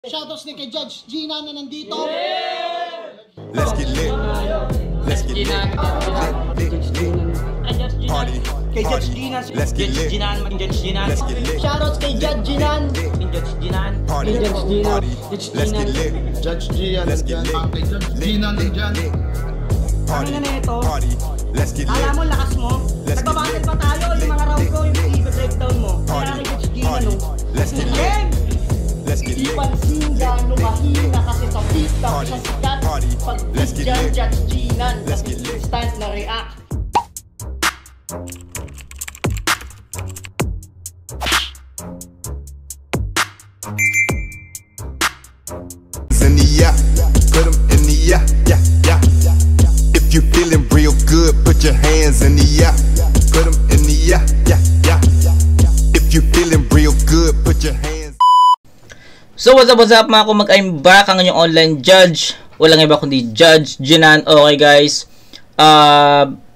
Shoutouts din kay Judge Gina na nandito. Let's get lit. Let's get lit. Party. Kay Judge Gina. Let's get lit. Let's get lit. Shoutouts kay Judge Gina. Party. Party. Let's get lit. Judge Gian. Let's get lit. Kay Judge Gina nandyan. Party. Ano na ito? Party. Let's get lit. Alam mo, lakas mo. Let's get Nagbabattle lit. pa tayo. Yung mga round ko, yung i-breakdown mo. Party. Kaya kay Judge Gina, Party. no? Let's get lit. Game! Let's get Di lit. pansin gano'ng mahina kasi sa pista Party. siya sikat. Party. Pag Let's get dyan lit. Judge Gina, Let's kasi get lit. instant na react. In the yeah, put 'em in the yeah, yeah, yeah. If you feeling real good, put your hands in the yeah, put 'em in the yeah, yeah, yeah. If you feeling real good, put your hands. So what's up mga kumag, I'm back ang inyong online judge. Walang iba kundi Judge Jinan. Okay guys,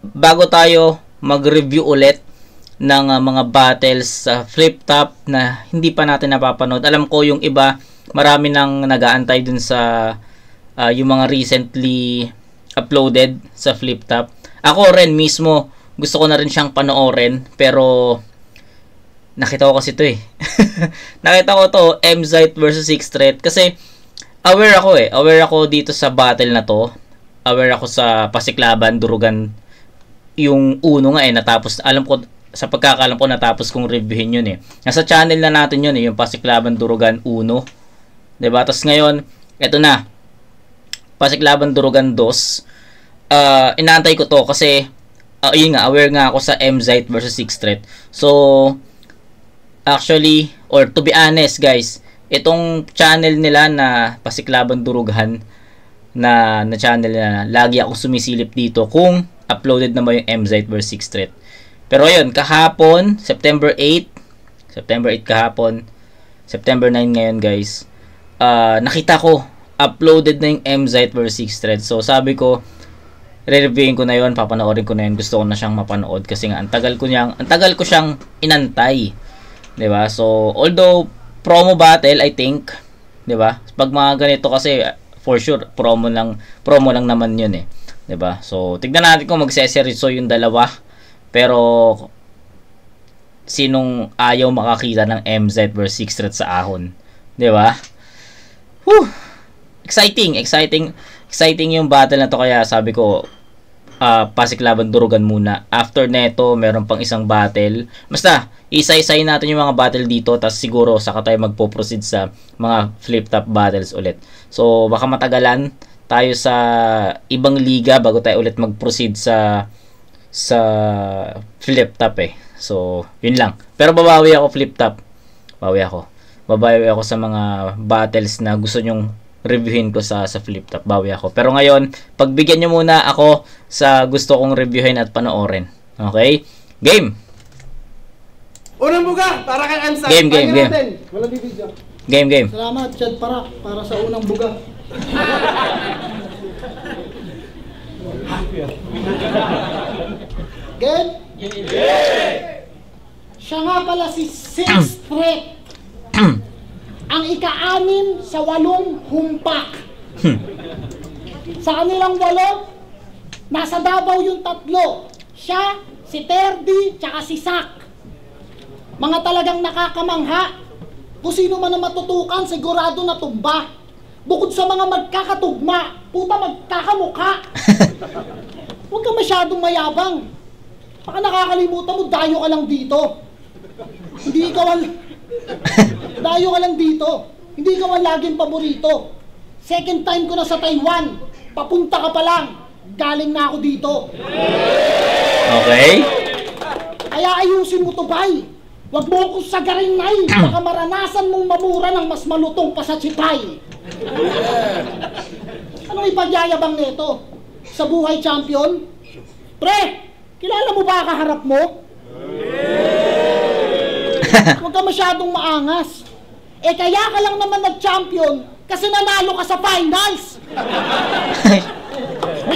bago tayo mag-review ulit ng mga battles sa flip top na hindi pa natin napapanood. Alam ko yung iba, marami nang nag-aantay dun sa yung mga recently uploaded sa flip top. Ako rin mismo, gusto ko na rin siyang panoorin, pero nakita ko kasi ito eh. Nakita ko to, Emzite versus Six Threat. Kasi aware ako eh. Aware ako dito sa battle na to. Aware ako sa Pasiklaban, Durugan. Yung uno nga eh, natapos. Alam ko, sa pagkakalam ko, natapos kong reviewin yun eh. Nasa channel na natin yun eh, yung Pasiklaban, Durugan 1. Diba? Tapos ngayon, eto na. Pasiklaban, Durugan 2. Inaantay ko to kasi, yun nga, aware nga ako sa Emzite versus Six Threat. So, actually, or to be honest guys, itong channel nila na Pasiklaban Durugan na channel na lagi akong sumisilip dito kung uploaded na ba yung Emzite vs Six Threat. Pero ayun, kahapon, September 8 kahapon, September 9 ngayon guys, nakita ko uploaded na yung Emzite vs Six Threat. So sabi ko, re-reviewin ko na yun, papanoorin ko na yun, gusto ko na siyang mapanood kasi nga ang tagal ko siyang inantay. 'Di ba? So although promo battle, I think, 'di ba? Pag mga ganito kasi for sure promo lang naman 'yun eh. 'Di ba? So tignan natin kung magseseryoso yung dalawa. Pero sinong ayaw makakita ng Emzite vs Six Threat sa ahon? 'Di ba? Whew! Exciting yung battle na to, kaya sabi ko Pasiklaban Durugan muna. After neto, meron pang isang battle. Basta, isa-isayin natin yung mga battle dito, tapos siguro saka tayo magpo-proceed sa mga flip-top battles ulit. So, baka matagalan tayo sa ibang liga bago tayo ulit mag-proceed sa flip-top eh. So, yun lang. Pero babawi ako flip-top. Babawi ako sa mga battles na gusto nyong reviewin ko sa flip top. Bawi ako. Pero ngayon, pagbigyan nyo muna ako sa gusto kong reviewin at panoorin. Okay? Game! Unang buga para kay Emzite. Game. Walang bibidyo. Game. Salamat Chad para sa unang buga. Game? Siya nga pala si Six Threat. Ang ika-anim sa 8 humpak. Sa kanilang 8, nasa Davao yung 3. Siya, si Terdy, tsaka si Sak. Mga talagang nakakamangha. Kung sino man ang matutukan, sigurado na tumba. Bukod sa mga magkakatugma, puta magkakamukha. Huwag ka masyadong mayabang. Baka nakakalimutan mo, dayo ka lang dito. Hindi ikaw ang... Dayo ka lang dito. Hindi ka man laging paborito. Second time ko na sa Taiwan. Papunta ka pa lang. Galing na ako dito. Okay? Kaya ayusin mo to, bay. Huwag mo akong sagarin, nay. Baka maranasan mong mamura ng mas malutong pa sa chipay. Anong ipagyayabang nito? Sa buhay champion? Pre, kilala mo ba kaharap mo? Huwag ka masyadong maangas. Kaya ka lang naman nag-champion kasi nanalo ka sa finals.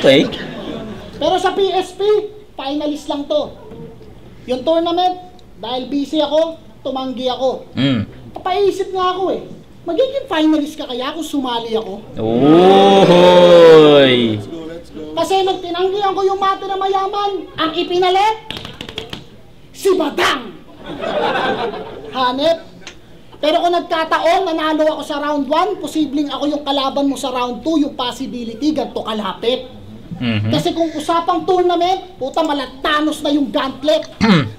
Okay. Pero sa PSP, finalist lang to. Yung tournament, dahil busy ako, tumanggi ako. Papaisip nga ako eh. Magiging finalist ka kaya kung sumali ako? Oy! Kasi nung tinanggihan ko yung mate na mayaman, ang ipinalit, si Badang! Hanep. Pero kung nagkataon, nanalo ako sa round 1, posibleng ako yung kalaban mo sa round 2, yung possibility, ganito kalapit. Kasi kung usapang tournament, puta malatanos na yung gauntlet.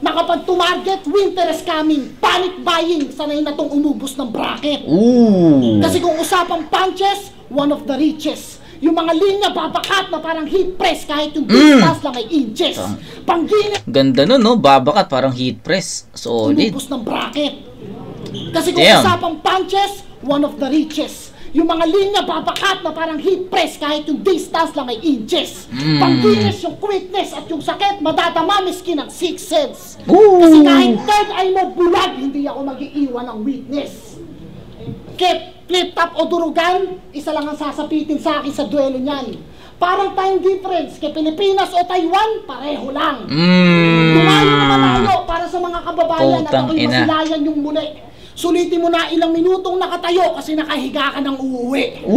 Na kapag tumarget, winter is coming, panic buying, sanay na tong umubos ng bracket. Kasi kung usapang punches, one of the richest. Yung mga linya babakat na parang heat press kahit yung distance lang ay inches. Pangginip, Ganda nun, no? Babakat, parang heat press. Solid. umubos ng bracket. Kasi kung Damn. usapang punches, one of the richest. Yung mga linya babakat na parang heat press kahit yung distance lang ay inches. Pangginis yung quickness at yung sakit madadama miski ng 6 cents. Kasi kahit third eye mo bulag, hindi ako mag-iiwan ng witness. Kip, flip top o durugan, isa lang ang sasapitin sa akin sa duelo niyan. Parang time difference, kay Pilipinas o Taiwan, pareho lang. Dumayo na manalo para sa mga kababayan at Putang ako'y ina. masilayan yung muli. Sulitin mo na ilang minutong nakatayo kasi nakahiga ka ng uuwi.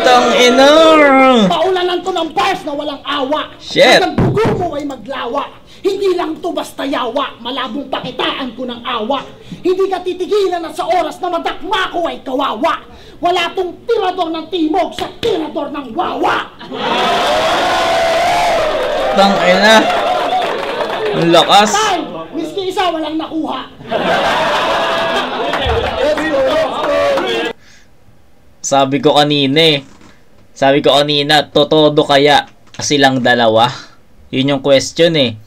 Tang ina! Paulanan ko ng bars na walang awa. Shit. Hanggang dugo mo ay maglawa. Hindi lang to basta yawa, malabong pakitaan ko ng awa. Hindi ka titigilan at sa oras na madakma ko ay kawawa. Wala tong tirador ng timog sa tirador ng wawa. Tang ina! Ang lakas! Tay, miski isa walang nakuha. Sabi ko kanina, totodo kaya silang dalawa? Yun yung question eh.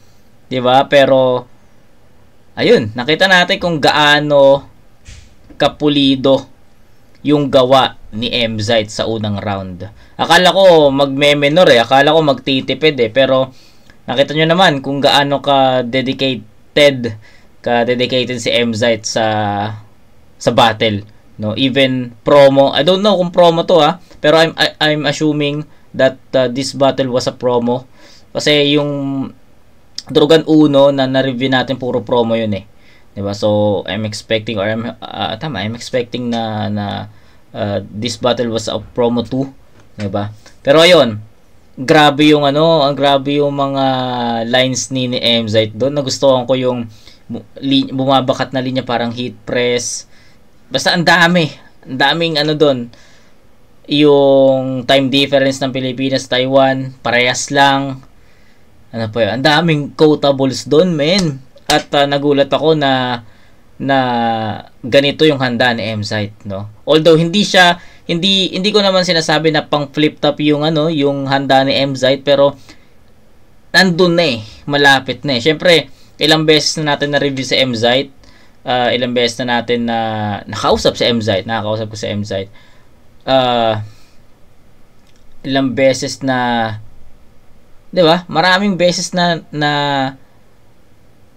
'Di ba? Pero ayun, nakita natin kung gaano kapulido yung gawa ni MZite sa unang round. Akala ko magme-menor eh, akala ko magtitipid eh, pero nakita nyo naman kung gaano ka-dedicated si MZite sa battle. No, even promo. I don't know kung promo to pero I'm assuming that this battle was a promo. Kasi yung Durugan Uno na na-review natin puro promo yun eh. 'Di ba? So I'm expecting I'm expecting na this battle was a promo 2, 'di ba? Pero ayun, grabe yung grabe yung mga lines ni MZite doon. Nagustuhan ko yung bumabakat na linya parang heat press. Basta ang daming doon. Yung time difference ng Pilipinas, Taiwan, parehas lang. Ano pa yun? Ang daming quotables doon, men. At nagulat ako na ganito yung handa ni MZite, no? Although hindi ko naman sinasabi na pang flip top yung yung handa ni MZite, pero nandun na malapit na Syempre, ilang beses na natin na-review si MZite. Ilang beses na natin na nakakausap ko si MZite. Ilang beses na, 'di ba? Maraming beses na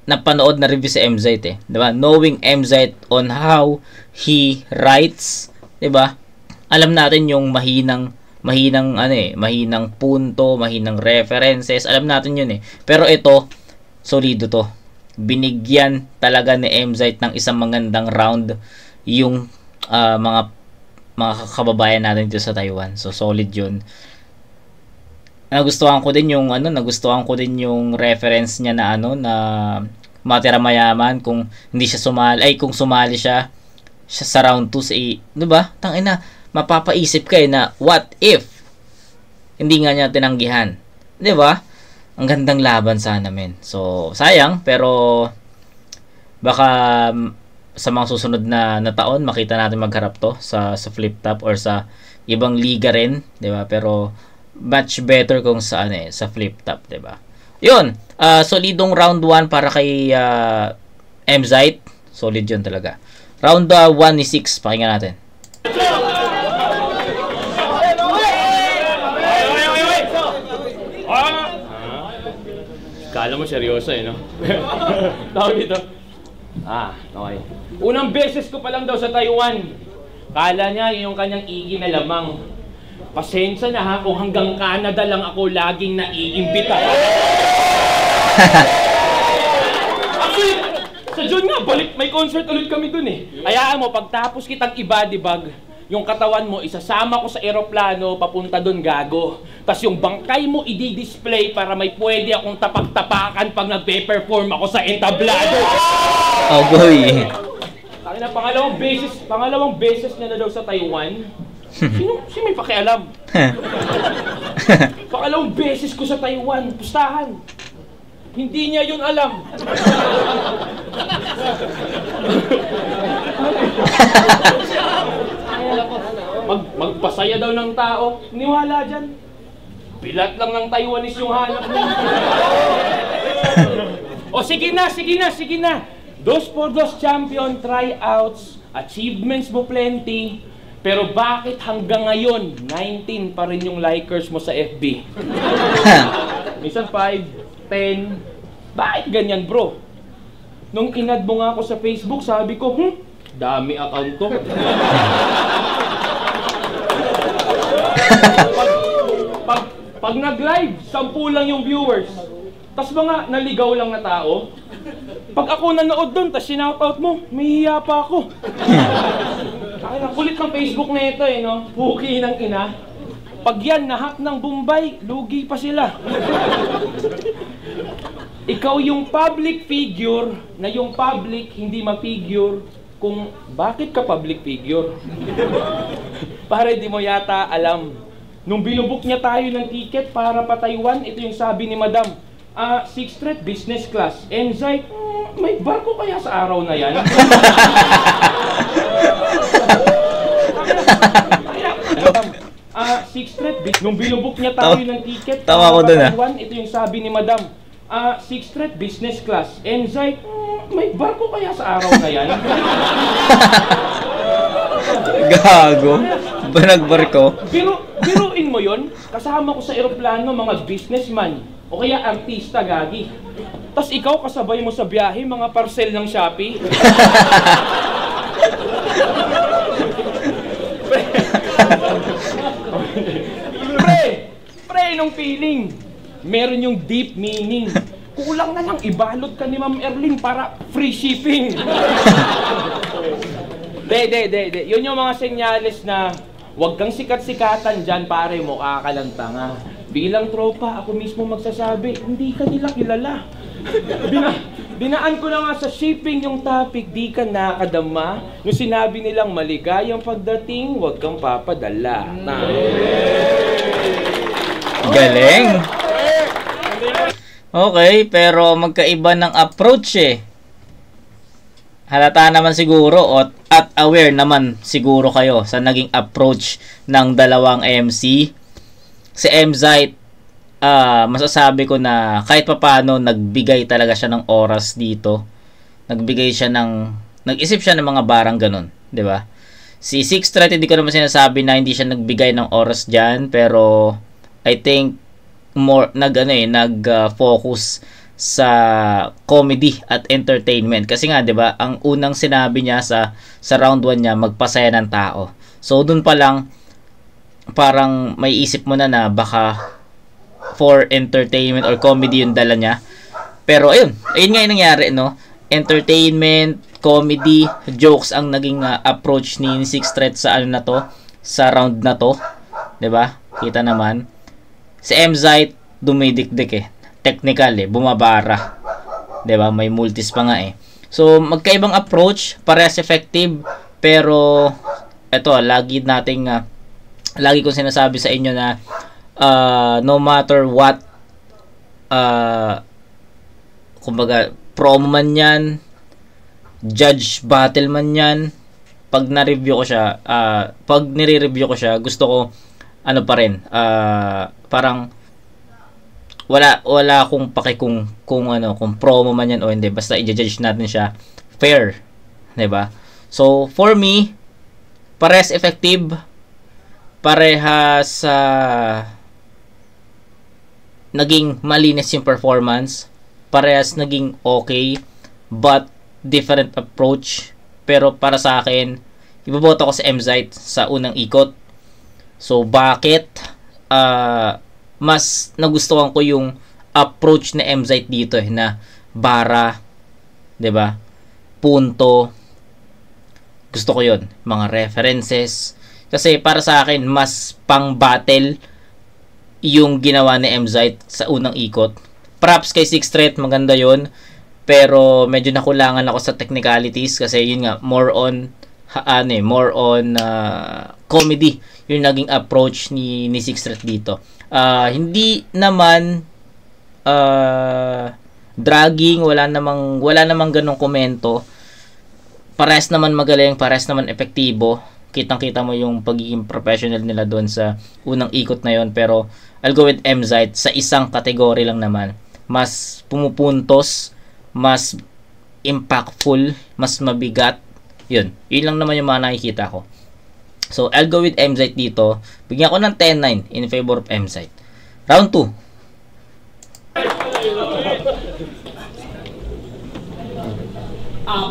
napanood na review si MZite 'di ba? Knowing MZite on how he writes, 'di ba? Alam natin yung mahinang punto, mahinang references, alam natin yun Pero ito, solido to. Binigyan talaga ni MZite ng isang magandang round yung mga kababayan natin dito sa Taiwan. So solid 'yun. Nagustuhan ko din yung reference niya na na matira mayaman kung hindi siya kung sumali siya sa round 2 'di ba? Tangina, mapapaisip ka na what if hindi nga niya tinanggihan. 'Di ba? Ang gandang laban sana, men. So, sayang, pero baka sa mga susunod na taon makita natin magharap to sa flip top or sa ibang liga rin, 'di ba? Pero much better kung sa sa flip top, 'di ba? 'Yun, solidong round 1 para kay MZite. Solid 'yun talaga. Round 1 ni 6, pakinggan natin. Kala mo seryoso no? Tawag dito. Okay. Unang beses ko pa lang daw sa Taiwan. Kala niya yung kanyang igi na lamang. Pasensya na kung hanggang Canada lang ako laging naiimbita. Sa June nga, balik, may concert ulit kami dun eh. Hayaan mo, pagtapos kitang i-body bag, yung katawan mo, isasama ko sa eroplano, papunta dun gago. Tapos yung bangkay mo, i-display para may pwede akong tapak-tapakan pag nagpe-perform ako sa entablado. Oh boy. Ay na, pangalawang beses niya na daw sa Taiwan. Sino may pakialam? Pangalawang beses ko sa Taiwan, pustahan. Hindi niya yun alam. Magpasaya daw ng tao. Niwala dyan. Bilat lang ng Taiwanese yung hanap niya. O sige na. Dos por dos champion, tryouts, achievements mo plenty. Pero bakit hanggang ngayon, 19 pa rin yung likers mo sa FB? Minsan 5, 10. Bakit ganyan, bro? Nung inad mo nga ako sa Facebook, sabi ko, dami account to. Pag nag-live, 10 lang yung viewers. Tas mga naligaw lang na tao. Pag ako nanood doon, tas sinoutout mo, may hiya pa ako. Ay, kulit ng Facebook na ito eh, no? Puki ng ina. Pag yan nahack ng Bombay, lugi pa sila. Ikaw yung public figure na yung public hindi ma-figure kung bakit ka public figure. Para di mo yata alam. Nung binubuk niya tayo ng ticket para pa Taiwan, ito yung sabi ni Madam. 6th Street Business Class. Enzyte, may barko kaya sa araw na yan? 6th Street, nung binubuk niya tayo ng ticket Tawa ko dun, Taiwan, ito yung sabi ni Madam. 6th Street Business Class. Enzyte, may barko kaya sa araw na yan? Gago. Banag-barko. Biruin mo yon. Kasama ko sa eroplano mga businessman o kaya artista, gagi. Tapos ikaw kasabay mo sa biyahe mga parcel ng Shopee. Pre, nung feeling. Meron yung deep meaning. Kulang na lang ibalot ka ni Ma'am Erling para free shipping. De. Yun yung mga senyales na huwag kang sikat-sikatan dyan, pare, mukha ka lang tanga. Bilang tropa, ako mismo magsasabi, hindi ka nila kilala. Dinaan ko na nga sa shipping yung topic, di ka nakadama. Nung sinabi nilang maligayang pagdating, huwag kang papadala. Galing. Okay, pero magkaiba ng approach eh. Halata naman siguro at aware naman siguro kayo sa naging approach ng dalawang MC. Si Emzite, masasabi ko na kahit papaano nagbigay talaga siya ng oras dito. Nag-isip siya ng mga barang ganun, 'di ba? Si 6th Street, hindi ko naman sinasabi na hindi siya nagbigay ng oras diyan, pero I think more nag-focus sa comedy at entertainment. Kasi nga, 'di ba, ang unang sinabi niya sa round 1 niya, magpasaya ng tao. So doon pa lang parang may isip mo na baka for entertainment or comedy yung dala niya. Pero ayun nga yung nangyari, no? Entertainment, comedy, jokes ang naging approach ni 6th Street sa sa round na to, 'di ba? Kita naman si Emzite dumidikdik eh. Technical eh, bumabara. 'Di ba? May multis pa nga eh. So magkaibang approach, parehas effective, pero eto, lagi kong sinasabi sa inyo na no matter what, kumbaga promo man yan, judge battle man yan, pag nire-review ko siya, gusto ko pa rin, parang wala akong paki kung promo man yan o hindi, basta i-judge natin siya fair, 'di ba? So for me, parehas effective, parehas naging malinis yung performance, parehas naging okay, but different approach. Pero para sa akin, iboboto ko sa Emzite sa unang ikot. So bakit? Mas nagustuhan ko yung approach na Emzite dito na bara, 'di ba? punto. Gusto ko yun. Mga references. Kasi para sa akin, mas pang-battle yung ginawa ni MZite sa unang ikot. Props kay Sixth Threat, maganda yun. Pero medyo nakulangan ako sa technicalities kasi yun nga, more on comedy yung naging approach ni Sixth Threat dito. Hindi naman dragging, wala namang ganong komento. Parehas naman magaling, parehas naman epektibo. Kitang-kita mo yung pagiging professional nila doon sa unang ikot na yon. Pero I'll go with MZite sa isang category lang naman. Mas pumupuntos, mas impactful, mas mabigat. Yun lang naman yung mga nakikita ko. So I'll go with MZite dito. Bigyan ko ng 10-9 in favor of MZite. Round 2.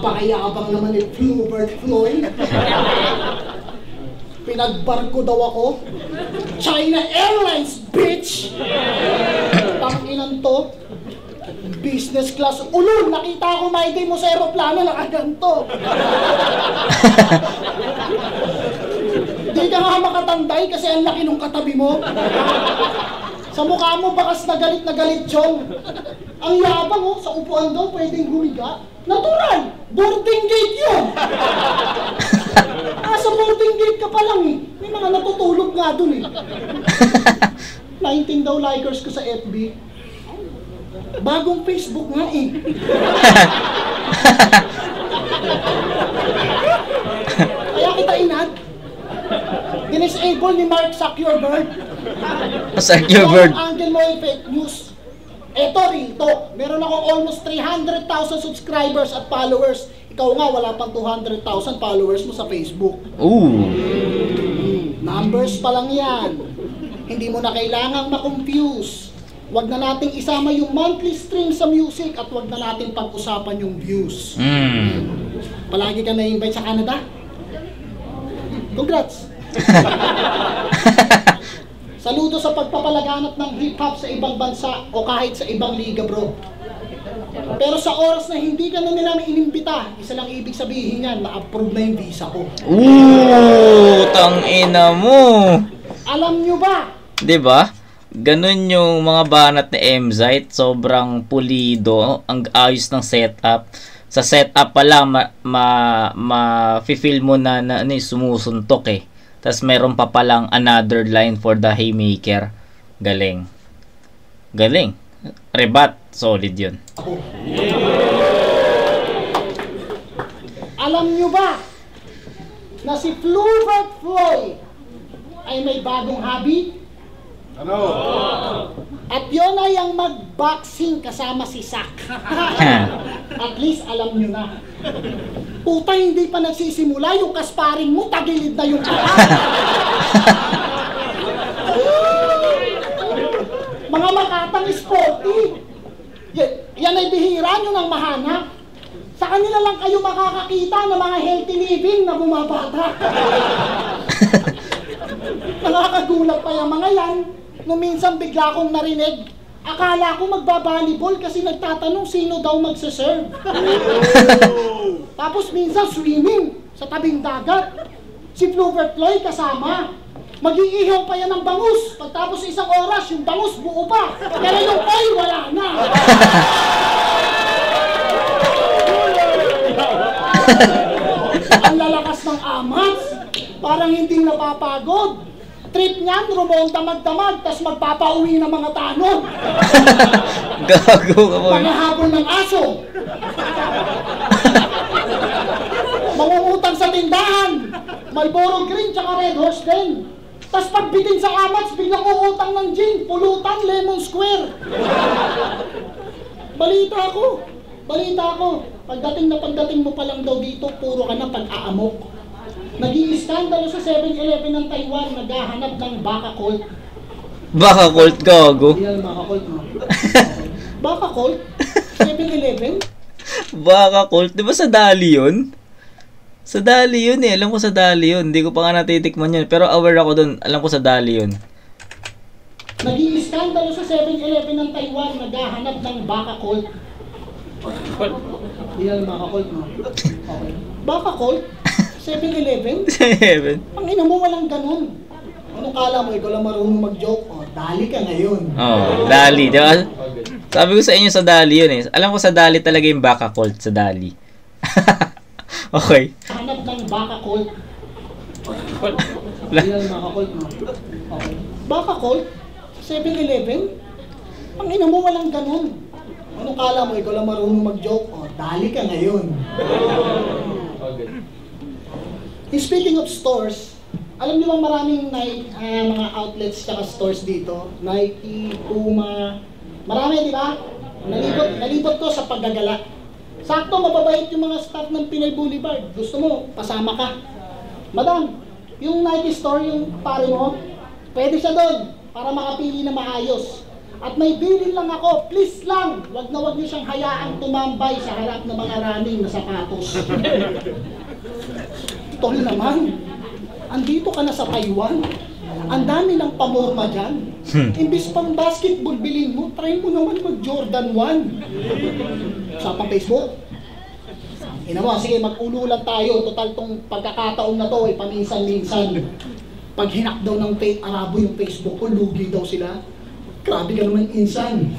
Pakayabang naman ni Flubert Floyd. Pinagbarko daw ako. China Airlines, bitch! Tanginan to. Business class. Ulol, nakita ko maigay mo sa aeroplano, nakaganto. Di ka nga makatantay kasi ang laki nung katabi mo. Sa mukha mo, bakas na galit Chong. Ang yabang, sa upuan daw, pwedeng humiga. Natural! Boarding gate yun! Sa boarding gate ka pa lang eh. May mga natutulog nga dun eh. 19 daw likers ko sa FB. Bagong Facebook nga eh. Kaya kita inad. Dinisable ni Mark Zuckerberg. Zuckerberg. Ang angle mo yung fake news. Eto rito, meron akong almost 300,000 subscribers at followers. Ikaw nga, wala pang 200,000 followers mo sa Facebook. Ooh. Numbers pa lang yan. Hindi mo na kailangang ma-confuse. Wag na nating isama yung monthly stream sa music at wag na nating pag-usapan yung views. Palagi ka na-invite sa Canada? Congrats! Saludo sa pagpapalaganap ng hip-hop sa ibang bansa o kahit sa ibang liga, bro. Pero sa oras na hindi ka na nila inimbita, isa lang ibig sabihin yan, na-approve na yung visa ko. Ooh, tangina mo. Alam nyo ba? Diba? Ganun yung mga banat ni MZite. Sobrang pulido. Ang ayos ng setup. Sa setup pa lang, ma-feel mo na sumusuntok eh. Tapos meron pa palang another line for the haymaker. Galing. Galing. Rebat. Solid yun. Alam nyo ba na si Flubert Floyd ay may bagong hobby? Ano? At yun ay ang mag-boxing kasama si Sak. At least alam nyo na. Puta, hindi pa nagsisimula yung kasparing mo, tagilid na yung paa. Mga makatang sporty. Yan ay bihira nyo ng mahanap. Sa kanila lang kayo makakakita ng mga healthy living na bumabata. Nakakagulat pa yung mga yan. Nung minsan bigla akong narinig, akala ko magbabalibol kasi nagtatanong sino daw magsaserve. Tapos minsan swimming sa tabing dagat. Si Flubert Floyd kasama. Mag-iihaw pa yan ng bangus. Pagtapos isang oras, yung bangus buo pa. Pero yung oil, wala na. Ang lalakas ng amats. Parang hindi napapagod. Trip niyan, rumonta magdamag, tas magpapauwi ng mga tanong. Gago ka mo. Pangahabol ng aso. Mangungutang sa tindahan. Marlboro Green tsaka Red Horse din. Tas pagbitin sa amats, biglang uutang ng gin, pulutan, Lemon Square. Balita ko. Pagdating mo pa lang daw dito, puro ka na pag-aamok. Nag-i-skandalo sa 7-Eleven ng Taiwan, naghahanap ng baka colt. Baka colt, gago. Yan, baka colt mo. Baka colt? 7-Eleven? Baka colt. Di ba sa Dali yun? Sa Dali yun eh. Alam ko sa Dali yun. Hindi ko pa nga natitikman yun. Pero aware ako dun. Alam ko sa Dali yun. Nag-i-skandalo sa 7-Eleven ng Taiwan, naghahanap ng baka colt. Hindi na makakolt, no? Okay. Baka Colt? 7-Eleven? Heaven. Ang ina mo, walang ganun. Anong kala mo, ikaw lang marunong mag-joke? O, dali ka ngayon. Oh, Dali, di ba? Sabi ko sa inyo sa Dali yun eh. Alam ko sa Dali talaga yung baka Colt sa Dali. Okay. Hanap ng baka Colt. La- Hindi na makakolt, no? Okay. Baka Colt? 7-Eleven? Ang ina mo, walang ganun. Anong kala mo, ikaw lang marunong mag-joke? O, dali ka ngayon. Speaking of stores, alam niyo bang maraming mga outlets at stores dito? Nike, Puma, marami, di ba? Nalibot ko sa paggagala. Sakto, mababait yung mga staff ng Pinoy Boulevard. Gusto mo, pasama ka. Madam, yung Nike store, yung pare mo, pwede siya doon para makapili na maayos. At may bilin lang ako, please lang, wag niyo siyang hayaang tumambay sa harap ng mga running na sapatos. Tol naman, andito ka na sa Taiwan, ang dami ng pamorma dyan. Imbis pang basketball bilhin mo, try mo naman mag-Jordan 1. Sa pang Facebook. Ina mo, sige, mag-ulo lang tayo, total tong pagkakataon na to ay paminsan-minsan. Pag hinak daw ng Arabo yung Facebook ko, lugi daw sila. Grabe ka naman insan.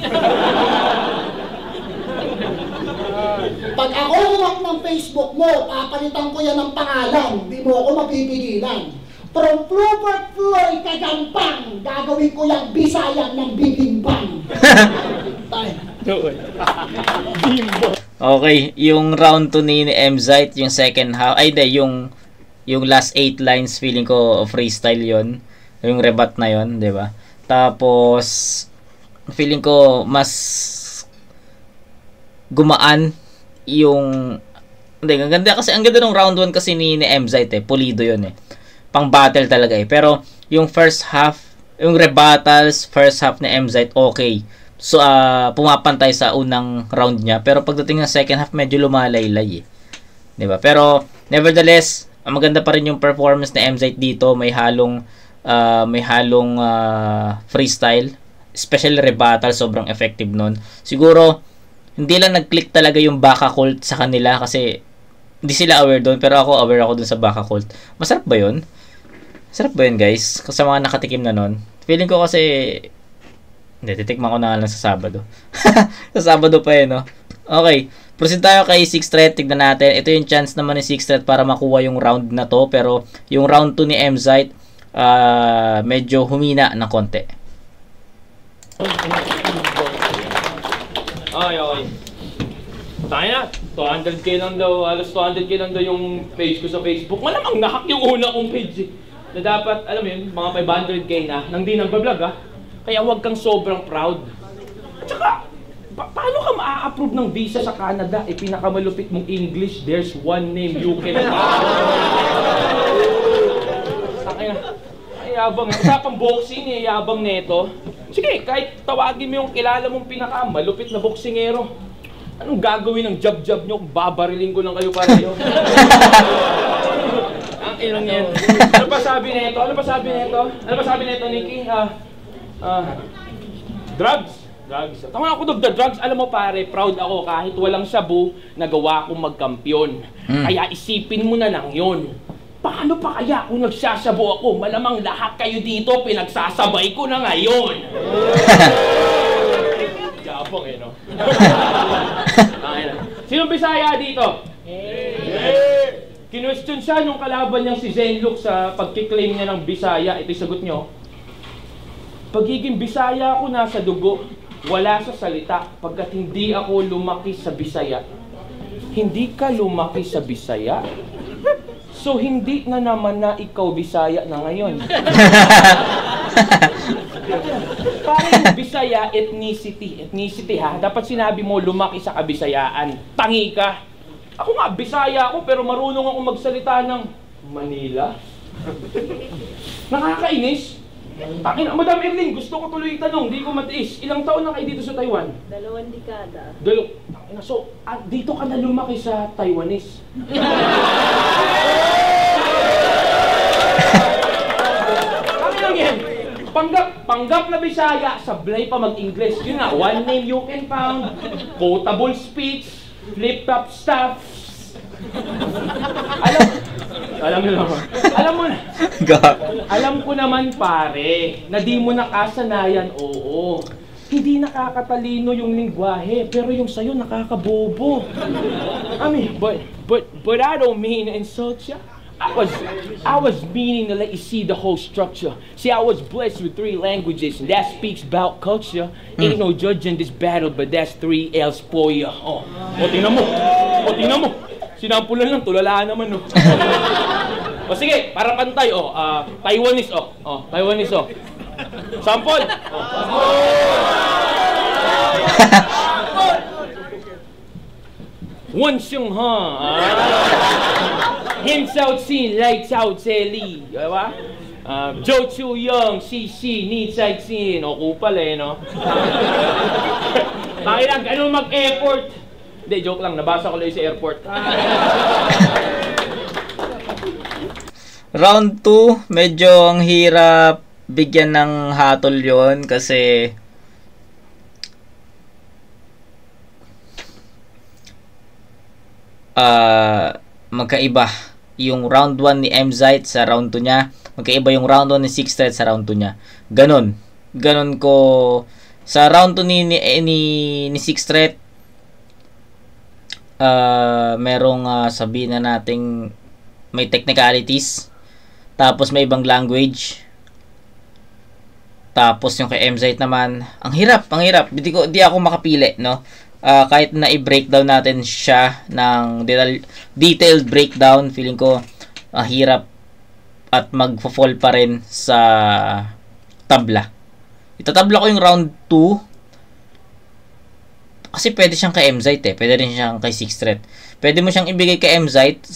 Pag ako huwag ng Facebook mo, papalitan ko yan ng pangalan. Di mo ako mapipigilan. From Flubert Floy Kagampang, gagawin ko yung Bisayan ng Bibimbang. Okay, yung round 2 ni Mzite, yung second half, ay di, yung last 8 lines, feeling ko freestyle yon, yung rebat na yon, di ba? Tapos, feeling ko mas gumaan yung, hindi, ang ganda kasi, ang ganda ng round 1 kasi ni Mzite pulido yun pang battle talaga pero yung first half, yung rebattles, first half ni Mzite okay. So, pumapantay sa unang round niya. Pero pagdating ng second half, medyo lumalaylay diba? Pero, nevertheless, maganda pa rin yung performance ni Mzite dito. May halong freestyle. Especially rebuttal, sobrang effective nun. Siguro, hindi lang nag-click talaga yung Baka Colt sa kanila kasi hindi sila aware doon. Pero ako, aware ako dun sa Baka Colt. Masarap ba yun? Masarap ba yun, guys? Kasi sa mga nakatikim na nun. Feeling ko kasi hindi, titikman ko na lang sa Sabado. Sa Sabado pa no? Okay, proceed tayo kay 6 thread. Tignan natin. Ito yung chance naman ni 6 thread para makuha yung round na to. Pero yung round 2 ni Mzite, medyo humina ng konti. Okay. Tayo na. 200k lang daw. Alas 200k lang daw yung page ko sa Facebook. Malamang nahack yung una kong page na dapat, alam mo yun, mga 500k na nang di nagbablog Kaya huwag kang sobrang proud. At saka, paano ka maa-approve ng visa sa Canada? Pinakamalupit mong English, there's one name you can Ay, yabang. Usapang boxing, yabang neto. Sige, kahit tawagin mo yung kilala mong pinakamalupit na boksingero. Anong gagawin ng jab-jab nyo? Babariling ko lang kayo pareho. Ang ilang yan. Ano pa sabi nito? Ano pa sabi nito, Nikki? Drugs. Tama ako dog, the drugs. Alam mo pare, proud ako kahit walang sabu, nagawa akong magkampiyon. Kaya isipin mo na lang yun. Paano pa kaya kung nagsasabo ako? Malamang lahat kayo dito, pinagsasabay ko na ngayon. Gabong no? Sinong Bisaya dito? Kinwestiyon siya nung kalaban niyang si Zenlook sa pagkiklaim niya ng Bisaya. Ito'y sagot niyo. Pagiging Bisaya ako nasa dugo, wala sa salita, pagkat hindi ako lumaki sa Bisaya. Hindi ka lumaki sa Bisaya? So hindi na naman na ikaw Bisaya na ngayon. Parang Bisaya, ethnicity ha. Dapat sinabi mo lumaki sa Kabisayaan. Tangi ka. Ako nga, Bisaya ako pero marunong ako magsalita ng Manila. Nakakainis. Takin, Madam Erling, gusto ko tuloy itanong, di ko matiis. Ilang taon na kayo dito sa Taiwan? 2 dekada. So, dito ka na lumaki sa Taiwanese. Kami lang yan. Panggap na Bisaya, sablay pa mag-English. Yun nga, one name you can found, quotable speech, flip-flop stuff. Alam mo na. Alam ko naman pare, na di mo nakasanayan, oo. Hindi nakakatalino yung lingwahe, pero yung sayo nakakabobo. I mean, but I don't mean to insult ya. I was meaning to let you see the whole structure. See, I was blessed with 3 languages, and that speaks about culture. Ain't no judge in this battle, but that's 3 L's for ya. Oh, tingnan mo. Sinampulan lang, tulalaan naman, no. O sige, para pantay, Taiwanese, Taiwanese, Sample! One Xiong Ha. Hints out scene, lights out Sally. Diba? Joe Chu Young, CC, needs sightseeing. O kupal no? Bakit ganun mag-airport? Hindi, joke lang. Nabasa ko lang sa airport. Round 2, medyo ang hirap bigyan ng hatol yon kasi magkaiba yung round 1 ni MZite sa round 2 niya, magkaiba yung round 1 ni Six Thread sa round 2 niya. Ganon ko sa round 2 ni Six Thread. Merong sabihin na nating may technicalities, tapos may ibang language, tapos yung kay MZite naman ang hirap. Di ako makapili, no. Kahit na i-breakdown natin siya ng detailed breakdown, feeling ko hirap at mag-fall pa rin sa tabla. Itatabla ko yung round 2 kasi pwede siyang kay MZite, pwede rin siyang kay Six Thread. Pwede mo siyang ibigay kay MZite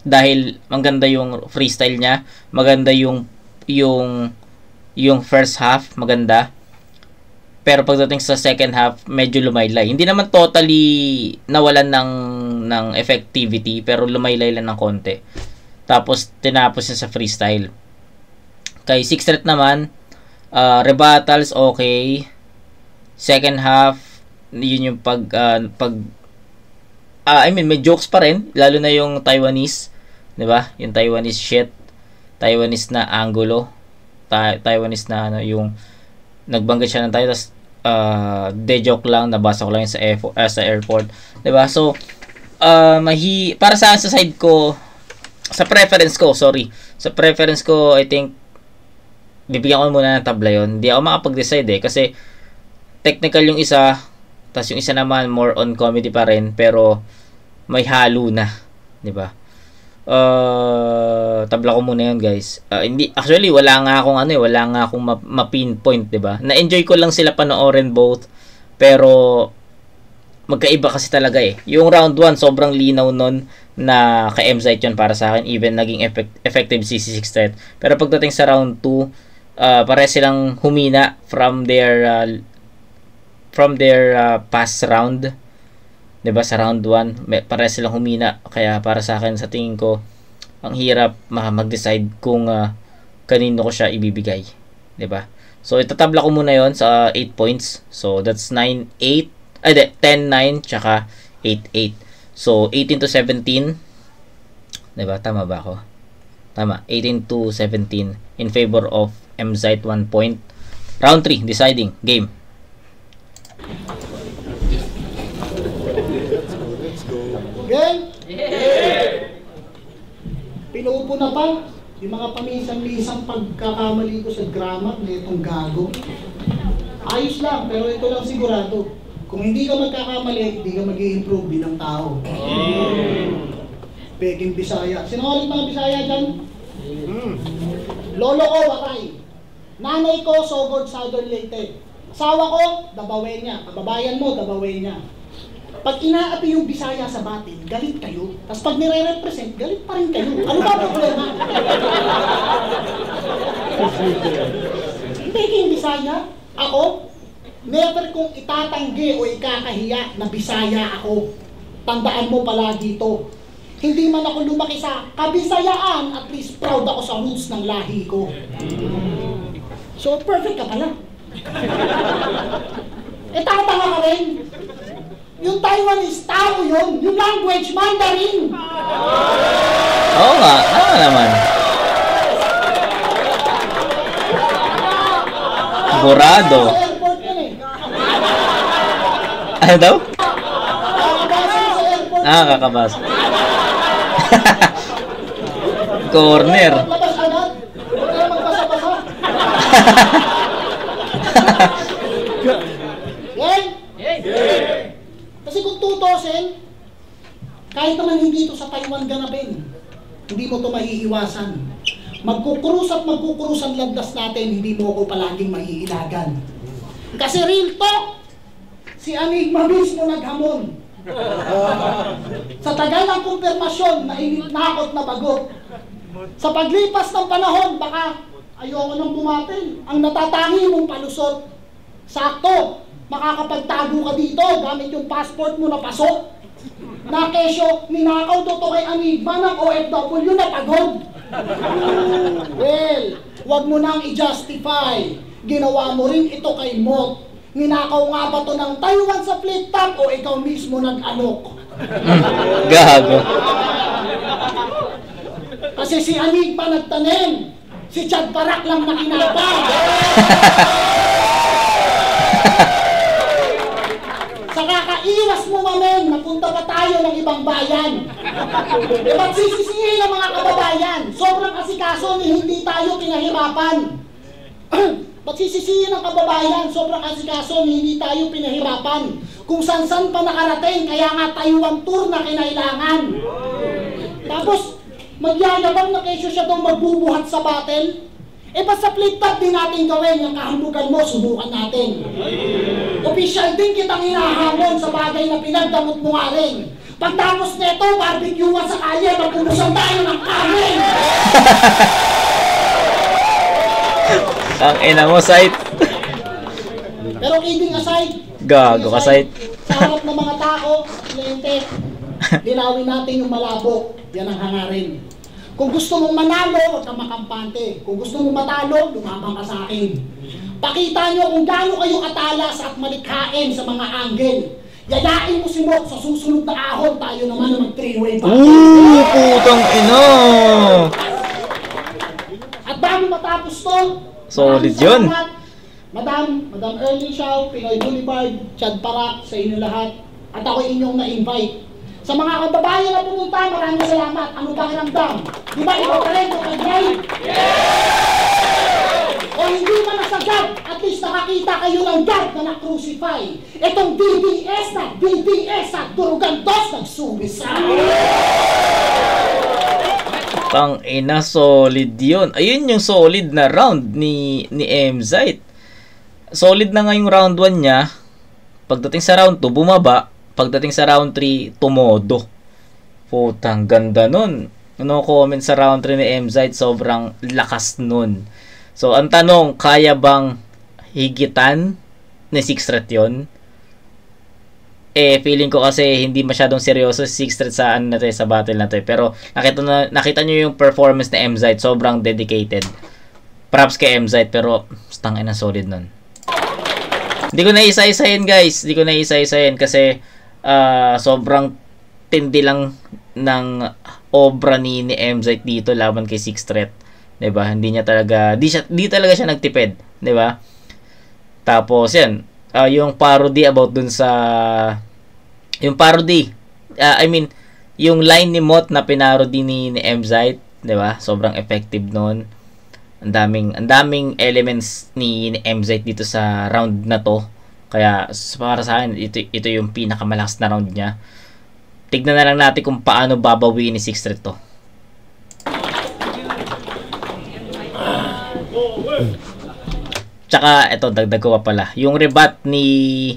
dahil maganda yung freestyle niya, maganda yung first half, maganda. Pero pagdating sa second half, medyo lumaylay. Hindi naman totally nawalan ng effectivity, pero lumaylay lang ng konti. Tapos tinapos niya sa freestyle. Kay Six Thread naman, rebuttals okay. Second half, yun yung may jokes pa rin, lalo na yung Taiwanese, 'di ba? Yung Taiwanese shit, Taiwanese na angulo, Taiwanese na yung nagbanggit siya ng tayo, tapos de-joke lang, nabasa ko lang sa airport, 'di ba? So para sa side ko, sa preference ko, I think bibigyan ko muna ng tabla yon. Hindi ako makapag-decide kasi technical yung isa, tapos yung isa naman more on comedy pa rin, pero may halo na, 'di ba? Tabla ko muna yun, guys. Hindi, actually wala nga akong ma-pinpoint, 'di ba? Na-enjoy ko lang sila panoorin both, pero magkaiba kasi talaga eh. Yung round 1 sobrang linaw nun na kay MZite yun para sa akin, even naging effective si Six Thread. Pero pagdating sa round 2, pare silang humina from their past round. 'Di ba? Sa round 1, pare silang humina, kaya para sa akin, sa tingin ko, ang hirap mag-decide kung kanino ko siya ibibigay, 'di ba? So itatabla ko muna 'yon sa 8 points. So that's 10-9 tsaka 8-8. So 18-17. 'Di ba? Tama ba ako? Tama. 18-17 in favor of MZite 1 point. Round 3, deciding game. Game? Pinuupo na ba yung mga pamisan-misang pagkakamali ko sa grammar na itong gago? Ayos lang, pero ito lang sigurado. Kung hindi ka magkakamali, hindi ka mag-i-improve bilang tao. Peking Bisaya. Sino ulit mga Bisaya dyan? Lolo ko, Wakay. Nanay ko, Sogod, Southern Leyte. Asawa ko, Dabawenya. Kababayan mo, Dabawenya. Pag inaapi yung Bisaya sa batin, galit kayo. Tapos pag nire-represent, galit pa rin kayo. Ano ba problema? Peking Bisaya, ako, never kong itatanggi o ikakahiya na Bisaya ako. Tandaan mo palagi ito. Hindi man ako lumaki sa Kabisayaan, at least proud ako sa roots ng lahi ko. So, perfect ka pala. Tanga ka rin. Yung Taiwanese, tao yun. Yung language, Mandarin. Oo nga, naman. Sigurado. Sa airport yun eh. Ano daw? Kakabasa sa airport. Kakabas. Corner. Labas agad. Huwag ka magbasa-basa. Yan? Kasi kung tutusin, kahit naman hindi ito sa Taiwan ganapin, hindi mo ito mahihiwasan. Magkukrus at magkukrus ang landas natin, hindi mo ako palaging mahihilagan. Kasi real talk, si Enigma mismo naghamon. Sa tagal ng kumpirmasyon, nainit na ako't nabagot. Sa paglipas ng panahon, baka ayoko nang bumatil. Ang natatangi mong palusot. Sakto, makakapagtago ka dito gamit yung passport mo na pasok. Na kesyo, ninakaw to kay Enigma ng OFW na pagod. Well, wag mo nang i-justify. Ginawa mo rin ito kay Mot. Ninakaw nga ba to ng Taiwan sa flip top o ikaw mismo nag-alok? Gago. Kasi si Enigma nagtanim. Si Chad Parak lang nakinabang. Sa kakaiwas mo mamen, napunta pa tayo ng ibang bayan. Ba't sisisihin ang mga kababayan? Sobrang asikaso ni hindi tayo pinahirapan. Ba't sisisihin ang kababayan? Sobrang asikaso ni hindi tayo pinahirapan. Kung san-san pa nakarating, kaya nga Taiwan tour na kinailangan. Tapos, magyayabang na kesyo siya daw magbubuhat sa battle. Ba't sa flip top din natin gawin yung kahambugan mo, subukan natin. Official din kitang hinahamon sa bagay na pinagdamot mo nga rin. Pagtapos neto, barbecue sa kalye, magpunusan tayo ng kanin. Ang ina mo, Site. Pero kidding aside, Gago ka, Site. sa harap ng mga tao, kliyente, linawin natin yung malabo. Yan ang hangarin. Kung gusto mong manalo, huwag kang makampante. Kung gusto mong matalo, lumabang ka sa akin. Pakita nyo kung gaano kayo katalas at malikhain sa mga angle. Yayain mo si Mok sa susunod na ahon, tayo naman na mag-3-way battle. Putang ina. At bago matapos to, Solid maraming yun. salamat, Madam Ernie Shaw, Pinoy Boulevard, Chad Parak, sa inyo lahat. At ako inyong na-invite. Sa mga kababayan na pumunta, maraming salamat. Ano ba kiramdam? Di ba ikaw ka rin, Kagay? O hindi man nasagad, at least nakakita kayo ng God na na-crucify. Itong DDS at Durugan Dos nag-suicide. Tang ina, solid yun. Ayun yung solid na round ni MZite. Solid na nga yung round 1 niya. Pagdating sa round 2, bumaba. Pagdating sa round 3, tumodo. Putang ganda nun. No comment sa round 3 ni MZite, sobrang lakas nun. So, ang tanong, kaya bang higitan ni 6-threat yun? Feeling ko kasi hindi masyadong seryoso si 6-threat sa, sa battle na to. Pero, nakita nyo yung performance ni MZite, sobrang dedicated. Props kay MZite, pero, tangina solid nun. Hindi ko na isa-isahin, guys. Hindi ko na isa-isahin kasi, sobrang tindi lang ng obra ni MZite dito laban kay 6-threat. 'Di ba? Hindi talaga siya nagtipid, 'di ba? Tapos yan, yung parody about dun sa yung line ni Mot na pinarody ni MZite, 'di ba? Sobrang effective noon. Ang daming elements ni MZite dito sa round na to. Kaya para sa akin, ito yung pinakamalakas na round niya. Tignan na lang natin kung paano babawiin ni 6-threat to. Tsaka, ito, dagdag ko pa pala. Yung rebut ni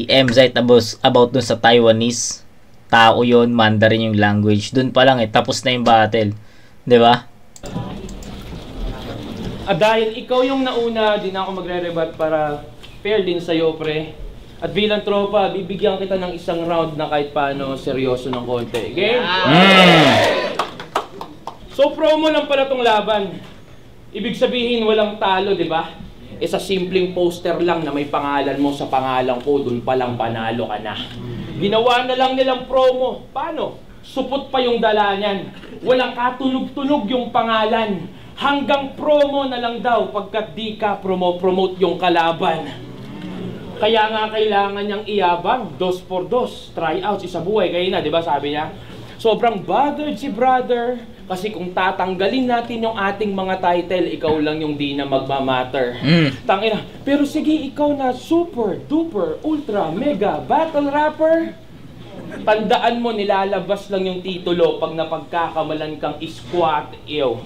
MZite about dun sa Taiwanese, tao yun, Mandarin yung language. Dun pa lang tapos na yung battle. 'Di ba? Dahil ikaw yung nauna, di na ako magre-rebat para fair din sa'yo, pre. At bilang tropa, bibigyan kita ng isang round na kahit paano seryoso ng konti. Game? So promo lang pala tong laban. Ibig sabihin walang talo, di ba? Sa simpleng poster lang na may pangalan mo sa pangalan ko, dun palang panalo ka na. Ginawa na lang nilang promo. Paano? Supot pa yung dala niyan. Walang katunog-tunog yung pangalan. Hanggang promo na lang daw pagkat di ka promote yung kalaban. Kaya nga kailangan niyang iyabang, 2x2, tryouts, isa buhay. Kaya na, di ba sabi niya? Sobrang bothered si brother. Kasi kung tatanggalin natin yung ating mga title, ikaw lang yung di na magmamatter. Tangina. Pero sige, ikaw na super, duper, ultra, mega, battle rapper. Tandaan mo, nilalabas lang yung titulo pag napagkakamalan kang squat, ew.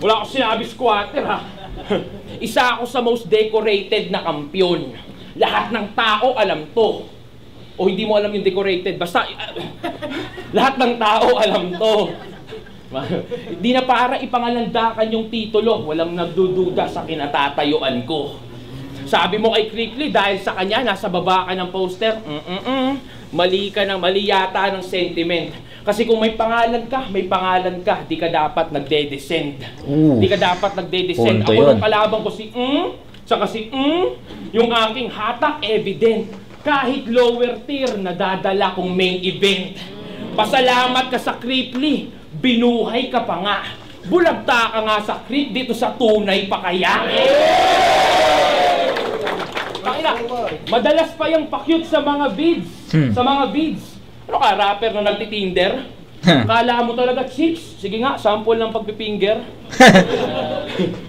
Wala akong sinabi squatter, ha? Isa ako sa most decorated na kampiyon. Lahat ng tao alam to. O hindi mo alam yung decorated, basta lahat ng tao alam to. Hindi na para ipangalandakan yung titulo. Walang nagdududa sa kinatatayuan ko. Sabi mo kay Creeply, dahil sa kanya, nasa baba ka ng poster. Mali ka na, mali yata ng sentiment. Kasi kung may pangalan ka, di ka dapat nagde-descend. Di ka dapat nagde-descend. Ako nung kalaban ko si saka si yung aking hatak evident. Kahit lower tier, nadadala kong main event. Pasalamat ka sa Creeply, binuhay ka pa nga. Bulagta ka nga sa Creep, dito sa tunay pa kaya. Madalas pa yung pa-cute sa mga vids. Sa mga vids. Ano ka, rapper na nagtitinder? Kala mo talaga chicks? Sige nga, sample ng pagpipinger.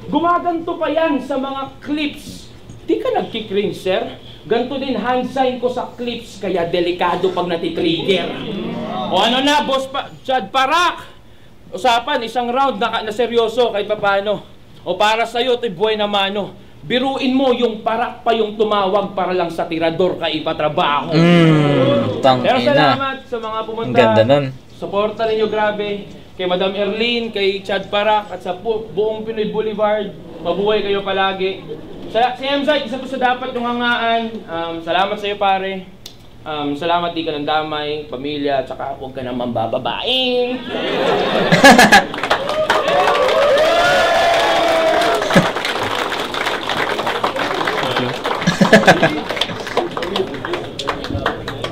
Gumaganto pa yan sa mga clips. Di ka nagkikringe, sir? Ganto din hand sign ko sa clips, kaya delikado pag natitrigger. O ano na, boss Chad Parak? Usapan, isang round na seryoso kahit paano. O para sa'yo, ito'y buhay na mano. Biruin mo yung Parak pa yung tumawag para lang sa tirador ka ipatrabaho. Pero salamat sa mga pumunta. Ganda nun. Suporta ninyo grabe kay Madam Erlene, kay Chad Parak at sa buong Pinoy Boulevard. Mabuhay kayo palagi. Si MZ, isa to sa dapat yung hangaan. Salamat sa iyo pare. Salamat di ka ng damay, pamilya, at saka huwag ka naman bababaing.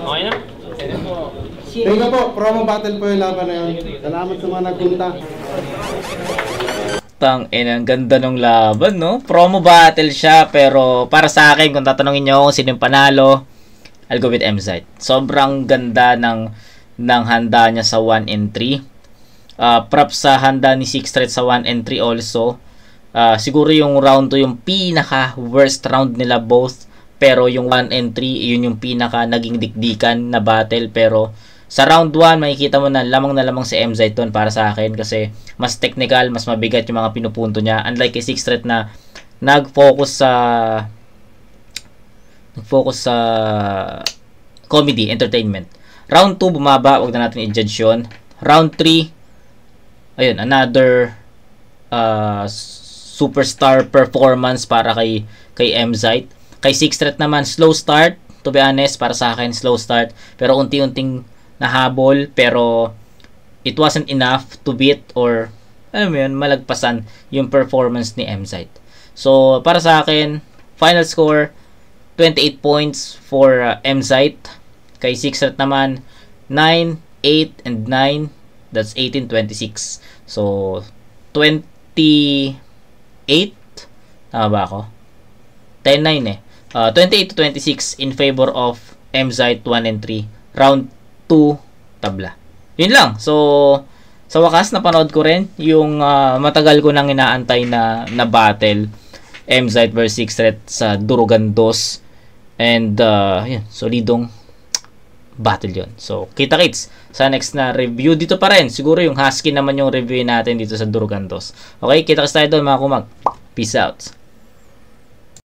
Okay na? Thank you po, promo battle po yung laban na yun. Salamat sa mga nagpunta. Ang ganda ng laban, no? Promo battle siya, pero para sa akin, kung tatanungin nyo kung sino yung panalo, I'll go with MZ. Sobrang ganda ng handa niya sa 1 and 3. Props sa handa ni Six Threat sa 1 and 3 also. Siguro yung round 2 yung pinaka worst round nila both, pero yung 1 and 3 yun yung pinaka naging dikdikan na battle. Pero sa round 1 makikita mo na lamang si MZ doon para sa akin, kasi mas technical, mas mabigat yung mga pinupunto niya, unlike kay Six Threat na nag-focus sa comedy, entertainment. Round 2 bumaba, wag na natin i-judge yun. Round 3, ayun, another superstar performance para kay MZ. Kay Six Threat naman, slow start, to be honest, para sa akin slow start, pero unti-unting nahabol, pero it wasn't enough to beat or alam mo yun, malagpasan yung performance ni MZ. So para sa akin, final score 28 points for MZ. Kay Six Threat naman 9, 8, and 9, that's 18-26. So 28, tama ba ako? 10-9 28-26 in favor of MZ 1 and 3. Round 2 tabla. Yun lang. So sa wakas napanood ko rin yung matagal ko nang inaantay na battle, MZ vs Six Threat sa Durugan 2. And yun, solidong battle yun. So kita-kits sa next na review. Dito pa rin siguro yung Husky naman yung review natin dito sa Durugan 2. Okay, kita-kits tayo doon mga kumag. Peace out.